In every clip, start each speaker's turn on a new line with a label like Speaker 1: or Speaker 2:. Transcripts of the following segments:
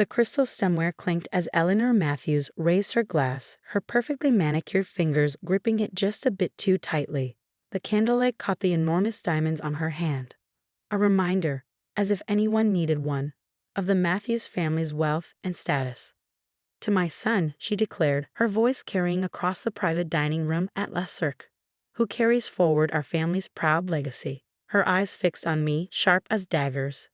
Speaker 1: The crystal stemware clinked as Eleanor Matthews raised her glass, her perfectly manicured fingers gripping it just a bit too tightly. The candlelight caught the enormous diamonds on her hand. A reminder, as if anyone needed one, of the Matthews family's wealth and status. "To my son," she declared, her voice carrying across the private dining room at La Cirque, "who carries forward our family's proud legacy," her eyes fixed on me, sharp as daggers.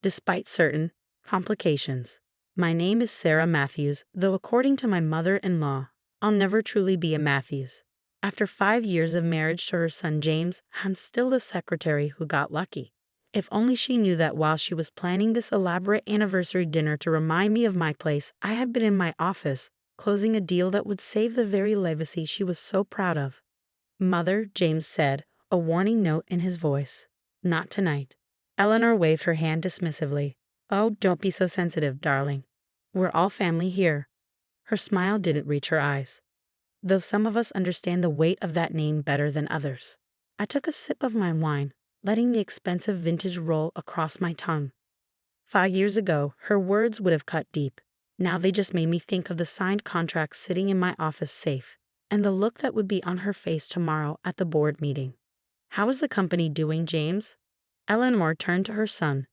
Speaker 1: "Despite certain complications. My name is Sarah Matthews, though according to my mother-in-law, I'll never truly be a Matthews. After 5 years of marriage to her son James, I'm still the secretary who got lucky." If only she knew that while she was planning this elaborate anniversary dinner to remind me of my place, I had been in my office, closing a deal that would save the very legacy she was so proud of. "Mother," James said, a warning note in his voice. "Not tonight." Eleanor waved her hand dismissively. "Oh, don't be so sensitive, darling. We're all family here." Her smile didn't reach her eyes, though some of us understand the weight of that name better than others. I took a sip of my wine, letting the expensive vintage roll across my tongue. 5 years ago, her words would have cut deep. Now they just made me think of the signed contract sitting in my office safe, and the look that would be on her face tomorrow at the board meeting. "How is the company doing, James?" Eleanor turned to her son.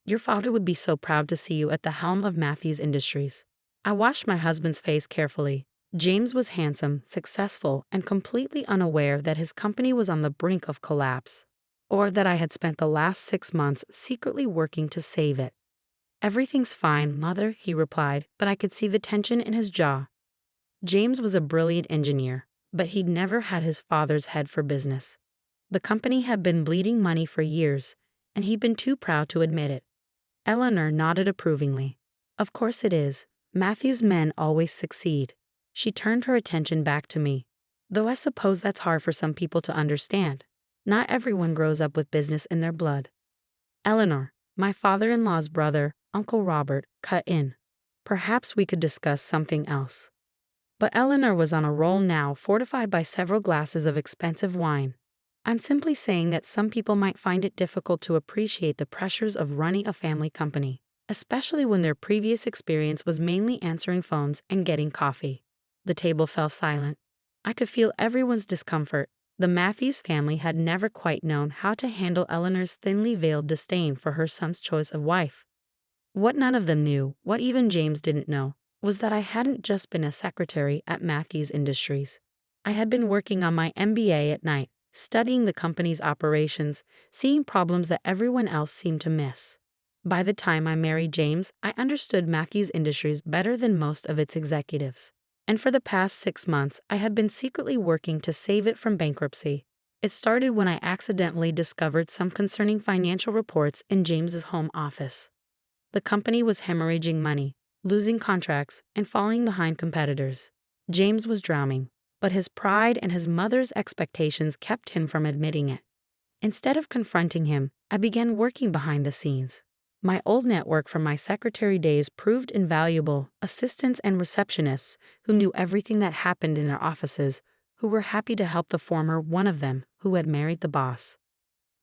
Speaker 1: "Your father would be so proud to see you at the helm of Matthews Industries." I washed my husband's face carefully. James was handsome, successful, and completely unaware that his company was on the brink of collapse, or that I had spent the last 6 months secretly working to save it. "Everything's fine, Mother," he replied, but I could see the tension in his jaw. James was a brilliant engineer, but he'd never had his father's head for business. The company had been bleeding money for years, and he'd been too proud to admit it. Eleanor nodded approvingly. "Of course it is. Matthews men always succeed." She turned her attention back to me. "Though I suppose that's hard for some people to understand. Not everyone grows up with business in their blood." Eleanor, my father-in-law's brother, Uncle Robert, cut in. "Perhaps we could discuss something else." But Eleanor was on a roll now, fortified by several glasses of expensive wine. "I'm simply saying that some people might find it difficult to appreciate the pressures of running a family company, especially when their previous experience was mainly answering phones and getting coffee." The table fell silent. I could feel everyone's discomfort. The Matthews family had never quite known how to handle Eleanor's thinly veiled disdain for her son's choice of wife. What none of them knew, what even James didn't know, was that I hadn't just been a secretary at Matthews Industries. I had been working on my MBA at night, studying the company's operations, seeing problems that everyone else seemed to miss. By the time I married James, I understood Matthews Industries better than most of its executives. And for the past 6 months, I had been secretly working to save it from bankruptcy. It started when I accidentally discovered some concerning financial reports in James's home office. The company was hemorrhaging money, losing contracts, and falling behind competitors. James was drowning, but his pride and his mother's expectations kept him from admitting it. Instead of confronting him, I began working behind the scenes. My old network from my secretary days proved invaluable: assistants and receptionists who knew everything that happened in their offices, who were happy to help the former one of them who had married the boss.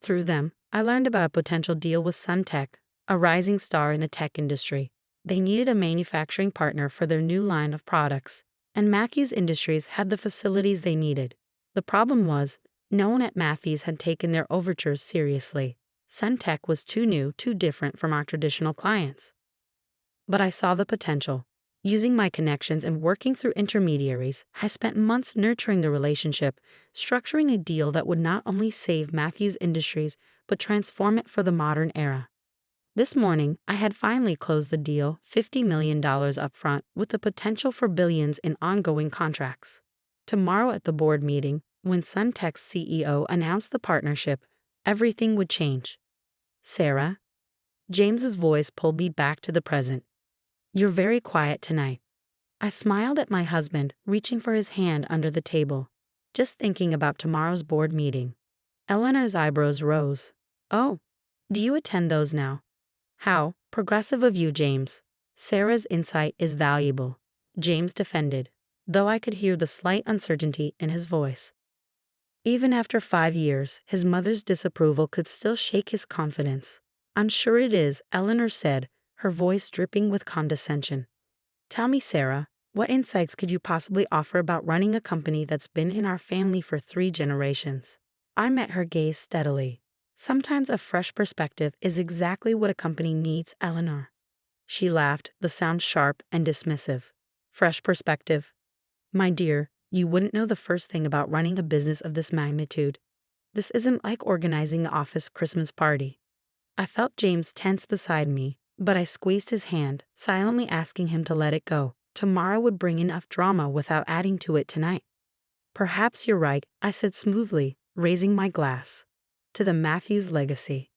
Speaker 1: Through them, I learned about a potential deal with Suntech, a rising star in the tech industry. They needed a manufacturing partner for their new line of products, and Matthews Industries had the facilities they needed. The problem was, no one at Matthews had taken their overtures seriously. Suntech was too new, too different from our traditional clients. But I saw the potential. Using my connections and working through intermediaries, I spent months nurturing the relationship, structuring a deal that would not only save Matthews Industries, but transform it for the modern era. This morning, I had finally closed the deal, $50 million upfront, with the potential for billions in ongoing contracts. Tomorrow at the board meeting, when Suntech's CEO announced the partnership, everything would change. "Sarah?" James's voice pulled me back to the present. "You're very quiet tonight." I smiled at my husband, reaching for his hand under the table. "Just thinking about tomorrow's board meeting." Eleanor's eyebrows rose. "Oh, do you attend those now?" "How progressive of you, James." "Sarah's insight is valuable," James defended, though I could hear the slight uncertainty in his voice. Even after 5 years, his mother's disapproval could still shake his confidence. "I'm sure it is," Eleanor said, her voice dripping with condescension. Tell me, Sarah, what insights could you possibly offer about running a company that's been in our family for 3 generations? I met her gaze steadily. Sometimes a fresh perspective is exactly what a company needs, Eleanor. She laughed, the sound sharp and dismissive. Fresh perspective? My dear, you wouldn't know the first thing about running a business of this magnitude. This isn't like organizing the office Christmas party. I felt James tense beside me, but I squeezed his hand, silently asking him to let it go. Tomorrow would bring enough drama without adding to it tonight. Perhaps you're right, I said smoothly, raising my glass. To the Matthews legacy.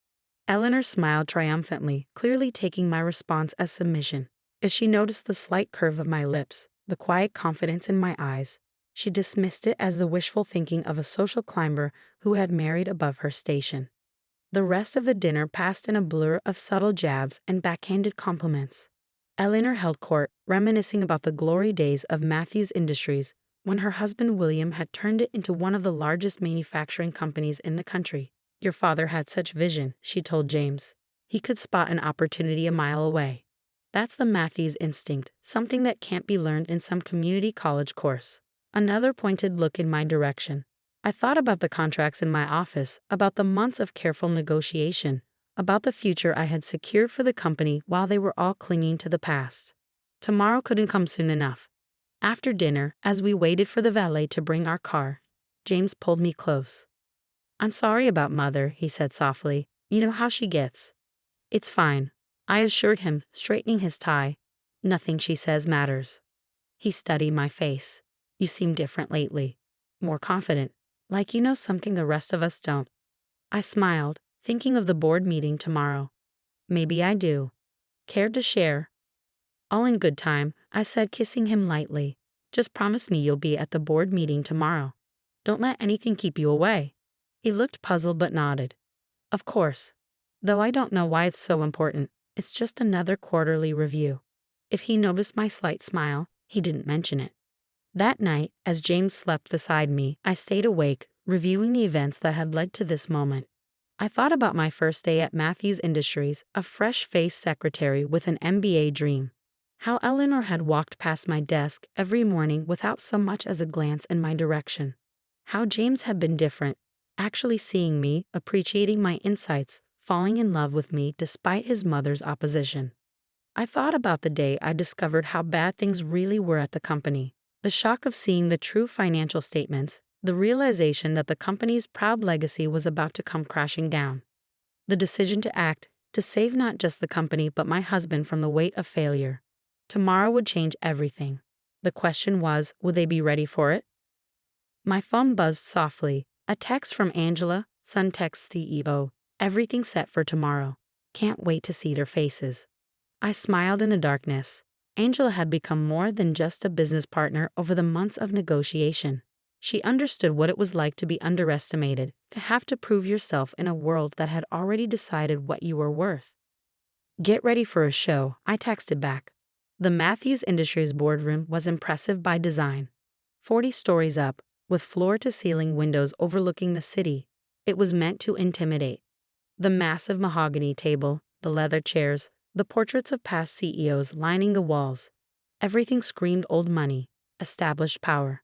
Speaker 1: Eleanor smiled triumphantly, clearly taking my response as submission. As she noticed the slight curve of my lips, the quiet confidence in my eyes, she dismissed it as the wishful thinking of a social climber who had married above her station. The rest of the dinner passed in a blur of subtle jabs and backhanded compliments. Eleanor held court, reminiscing about the glory days of Matthews Industries, when her husband William had turned it into one of the largest manufacturing companies in the country. Your father had such vision, she told James. He could spot an opportunity a mile away. That's the Matthews instinct, something that can't be learned in some community college course. Another pointed look in my direction. I thought about the contracts in my office, about the months of careful negotiation, about the future I had secured for the company while they were all clinging to the past. Tomorrow couldn't come soon enough. After dinner, as we waited for the valet to bring our car, James pulled me close. I'm sorry about Mother, he said softly. You know how she gets. It's fine, I assured him, straightening his tie. Nothing she says matters. He studied my face. You seem different lately. More confident. Like you know something the rest of us don't. I smiled, thinking of the board meeting tomorrow. Maybe I do. Cared to share? All in good time, I said, kissing him lightly. Just promise me you'll be at the board meeting tomorrow. Don't let anything keep you away. He looked puzzled but nodded. Of course. Though I don't know why it's so important. It's just another quarterly review. If he noticed my slight smile, he didn't mention it. That night, as James slept beside me, I stayed awake, reviewing the events that had led to this moment. I thought about my first day at Matthews Industries, a fresh-faced secretary with an MBA dream. How Eleanor had walked past my desk every morning without so much as a glance in my direction. How James had been different, actually seeing me, appreciating my insights, falling in love with me despite his mother's opposition. I thought about the day I discovered how bad things really were at the company. The shock of seeing the true financial statements, the realization that the company's proud legacy was about to come crashing down. The decision to act, to save not just the company but my husband from the weight of failure. Tomorrow would change everything. The question was, would they be ready for it? My phone buzzed softly. A text from Angela, Suntex CEO. Everything set for tomorrow. Can't wait to see their faces. I smiled in the darkness. Angela had become more than just a business partner over the months of negotiation. She understood what it was like to be underestimated, to have to prove yourself in a world that had already decided what you were worth. Get ready for a show, I texted back. The Matthews Industries boardroom was impressive by design. 40 stories up, with floor-to-ceiling windows overlooking the city, it was meant to intimidate. The massive mahogany table, the leather chairs, the portraits of past CEOs lining the walls. Everything screamed old money, established power.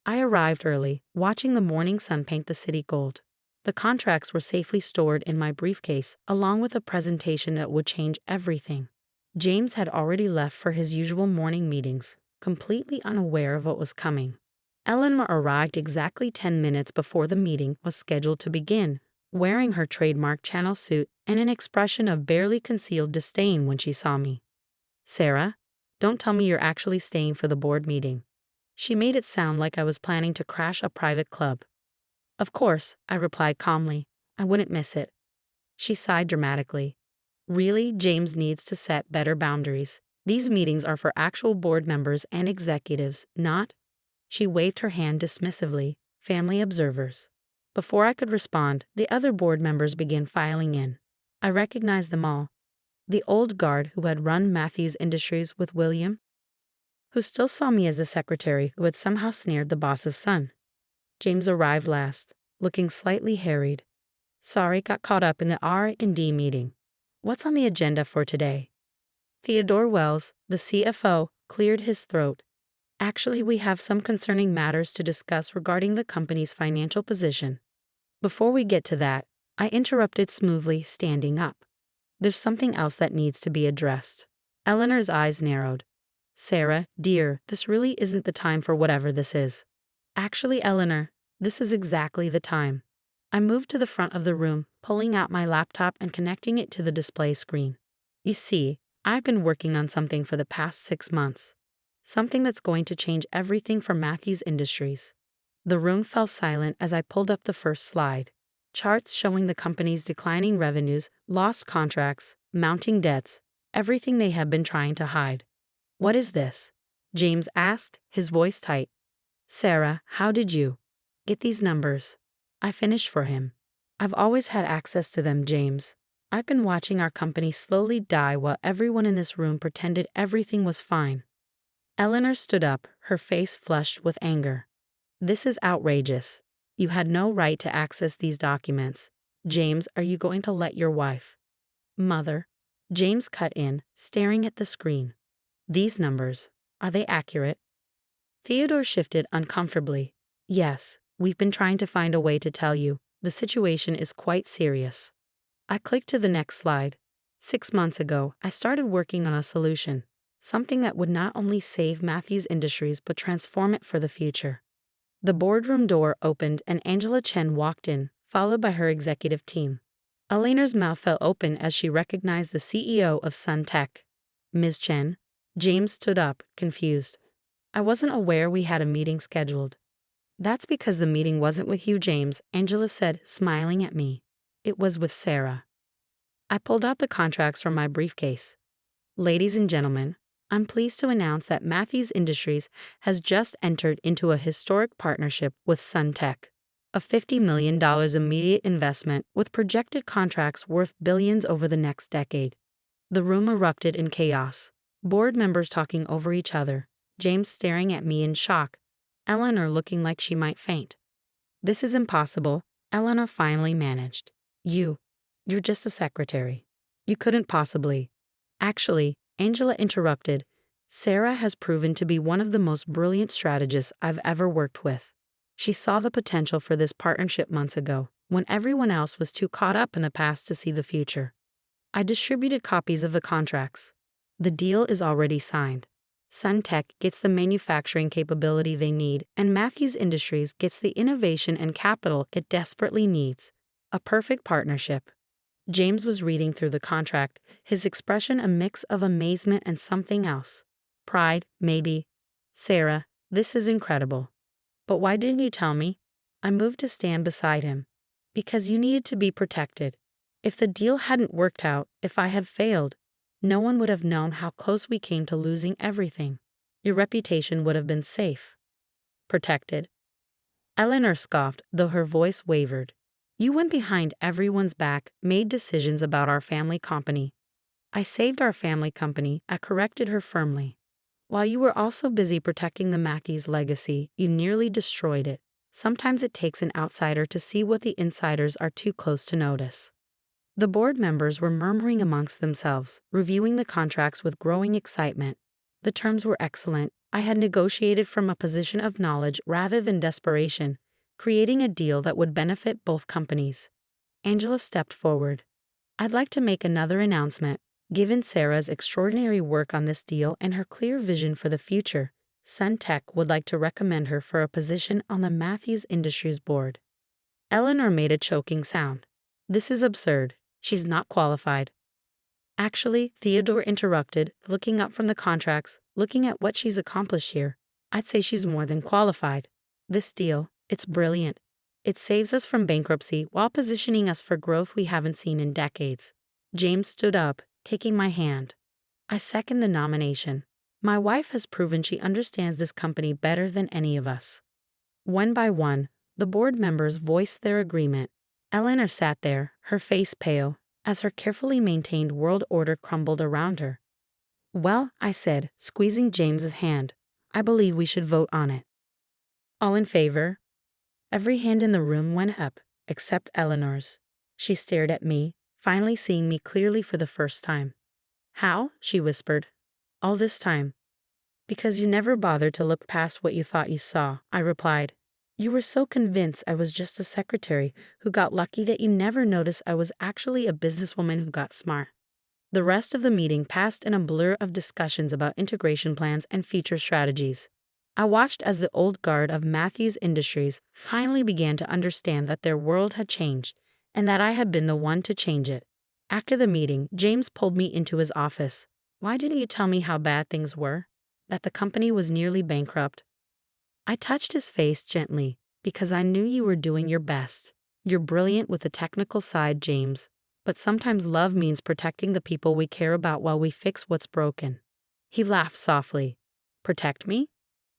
Speaker 1: I arrived early, watching the morning sun paint the city gold. The contracts were safely stored in my briefcase, along with a presentation that would change everything. James had already left for his usual morning meetings, completely unaware of what was coming. Eleanor arrived exactly 10 minutes before the meeting was scheduled to begin, wearing her trademark Channel suit and an expression of barely concealed disdain when she saw me. Sarah, don't tell me you're actually staying for the board meeting. She made it sound like I was planning to crash a private club. Of course, I replied calmly. I wouldn't miss it. She sighed dramatically. Really, James needs to set better boundaries. These meetings are for actual board members and executives, not— She waved her hand dismissively, family observers. Before I could respond, the other board members began filing in. I recognized them all. The old guard who had run Matthews Industries with William, who still saw me as the secretary who had somehow snared the boss's son. James arrived last, looking slightly harried. Sorry, got caught up in the R&D meeting. What's on the agenda for today? Theodore Wells, the CFO, cleared his throat. Actually, we have some concerning matters to discuss regarding the company's financial position. Before we get to that, I interrupted smoothly, standing up. There's something else that needs to be addressed. Eleanor's eyes narrowed. Sarah, dear, this really isn't the time for whatever this is. Actually, Eleanor, this is exactly the time. I moved to the front of the room, pulling out my laptop and connecting it to the display screen. You see, I've been working on something for the past 6 months. Something that's going to change everything for Matthews Industries. The room fell silent as I pulled up the first slide. Charts showing the company's declining revenues, lost contracts, mounting debts, everything they have been trying to hide. What is this? James asked, his voice tight. Sarah, how did you get these numbers? I finished for him. I've always had access to them, James. I've been watching our company slowly die while everyone in this room pretended everything was fine. Eleanor stood up, her face flushed with anger. This is outrageous. You had no right to access these documents. James, are you going to let your wife? Mother. James cut in, staring at the screen. These numbers, are they accurate? Theodore shifted uncomfortably. Yes, we've been trying to find a way to tell you. The situation is quite serious. I clicked to the next slide. 6 months ago, I started working on a solution. Something that would not only save Matthews Industries but transform it for the future. The boardroom door opened and Angela Chen walked in, followed by her executive team. Eleanor's mouth fell open as she recognized the CEO of Sun Tech. Ms. Chen? James stood up, confused. I wasn't aware we had a meeting scheduled. That's because the meeting wasn't with you, James, Angela said, smiling at me. It was with Sarah. I pulled out the contracts from my briefcase. Ladies and gentlemen, I'm pleased to announce that Matthews Industries has just entered into a historic partnership with Sun Tech, a $50 million immediate investment with projected contracts worth billions over the next decade. The room erupted in chaos, board members talking over each other, James staring at me in shock, Eleanor looking like she might faint. This is impossible, Eleanor finally managed. You're just a secretary. You couldn't possibly. Actually, Angela interrupted. Sarah has proven to be one of the most brilliant strategists I've ever worked with. She saw the potential for this partnership months ago, when everyone else was too caught up in the past to see the future. I distributed copies of the contracts. The deal is already signed. Sun Tech gets the manufacturing capability they need, and Matthews Industries gets the innovation and capital it desperately needs. A perfect partnership. James was reading through the contract, his expression a mix of amazement and something else. Pride, maybe. Sarah, this is incredible. But why didn't you tell me? I moved to stand beside him. Because you needed to be protected. If the deal hadn't worked out, if I had failed, no one would have known how close we came to losing everything. Your reputation would have been safe. Protected. Eleanor scoffed, though her voice wavered. You went behind everyone's back, made decisions about our family company. I saved our family company, I corrected her firmly. While you were also busy protecting the Matthews legacy, you nearly destroyed it. Sometimes it takes an outsider to see what the insiders are too close to notice. The board members were murmuring amongst themselves, reviewing the contracts with growing excitement. The terms were excellent. I had negotiated from a position of knowledge rather than desperation, creating a deal that would benefit both companies. Angela stepped forward. I'd like to make another announcement. Given Sarah's extraordinary work on this deal and her clear vision for the future, Sun Tech would like to recommend her for a position on the Matthews Industries board. Eleanor made a choking sound. This is absurd. She's not qualified. Actually, Theodore interrupted, looking up from the contracts, looking at what she's accomplished here. I'd say she's more than qualified. This deal, it's brilliant. It saves us from bankruptcy while positioning us for growth we haven't seen in decades. James stood up, taking my hand. I second the nomination. My wife has proven she understands this company better than any of us. One by one, the board members voiced their agreement. Eleanor sat there, her face pale, as her carefully maintained world order crumbled around her. Well, I said, squeezing James's hand, I believe we should vote on it. All in favor? Every hand in the room went up, except Eleanor's. She stared at me, finally seeing me clearly for the first time. How? She whispered. All this time. Because you never bothered to look past what you thought you saw, I replied. You were so convinced I was just a secretary who got lucky that you never noticed I was actually a businesswoman who got smart. The rest of the meeting passed in a blur of discussions about integration plans and future strategies. I watched as the old guard of Matthews Industries finally began to understand that their world had changed, and that I had been the one to change it. After the meeting, James pulled me into his office. Why didn't you tell me how bad things were? That the company was nearly bankrupt? I touched his face gently, because I knew you were doing your best. You're brilliant with the technical side, James. But sometimes love means protecting the people we care about while we fix what's broken. He laughed softly. Protect me?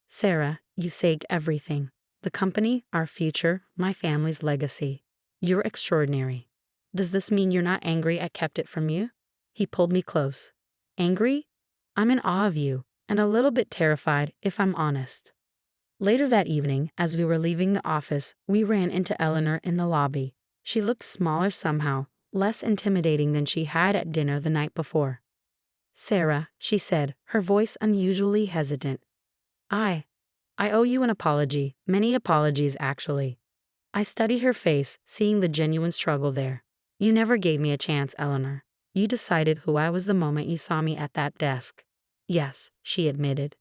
Speaker 1: Sarah, you saved everything. The company, our future, my family's legacy. You're extraordinary. Does this mean you're not angry I kept it from you? He pulled me close. Angry? I'm in awe of you, and a little bit terrified, if I'm honest. Later that evening, as we were leaving the office, we ran into Eleanor in the lobby. She looked smaller somehow, less intimidating than she had at dinner the night before. Sarah, she said, her voice unusually hesitant. I owe you an apology, many apologies actually. I studied her face, seeing the genuine struggle there. You never gave me a chance, Eleanor. You decided who I was the moment you saw me at that desk. Yes, she admitted.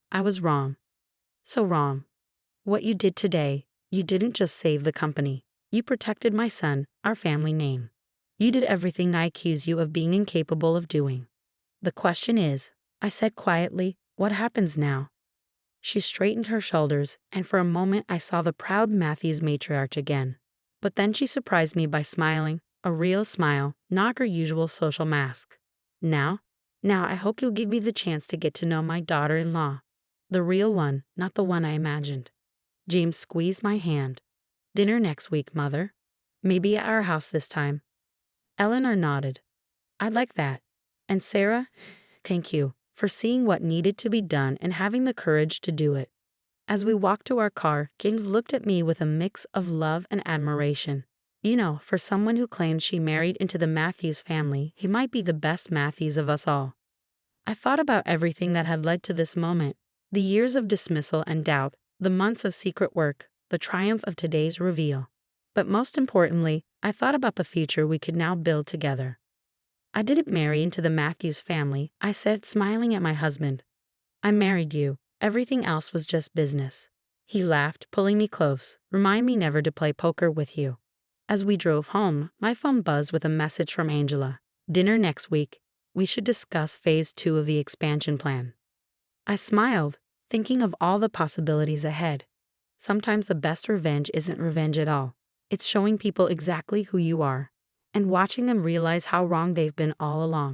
Speaker 1: I was wrong. So wrong. What you did today, you didn't just save the company. You protected my son, our family name. You did everything I accuse you of being incapable of doing. The question is, I said quietly, what happens now? She straightened her shoulders, and for a moment I saw the proud Matthews matriarch again. But then she surprised me by smiling, a real smile, not her usual social mask. Now I hope you'll give me the chance to get to know my daughter-in-law. The real one, not the one I imagined. James squeezed my hand. Dinner next week, Mother. Maybe at our house this time. Eleanor nodded. I'd like that. And Sarah, thank you for seeing what needed to be done and having the courage to do it. As we walked to our car, James looked at me with a mix of love and admiration. You know, for someone who claims she married into the Matthews family, he might be the best Matthews of us all. I thought about everything that had led to this moment. The years of dismissal and doubt, the months of secret work, the triumph of today's reveal. But most importantly, I thought about the future we could now build together. I didn't marry into the Matthews family, I said, smiling at my husband. I married you. Everything else was just business. He laughed, pulling me close. Remind me never to play poker with you. As we drove home, my phone buzzed with a message from Angela. Dinner next week. We should discuss phase 2 of the expansion plan. I smiled, thinking of all the possibilities ahead. Sometimes the best revenge isn't revenge at all. It's showing people exactly who you are, and watching them realize how wrong they've been all along.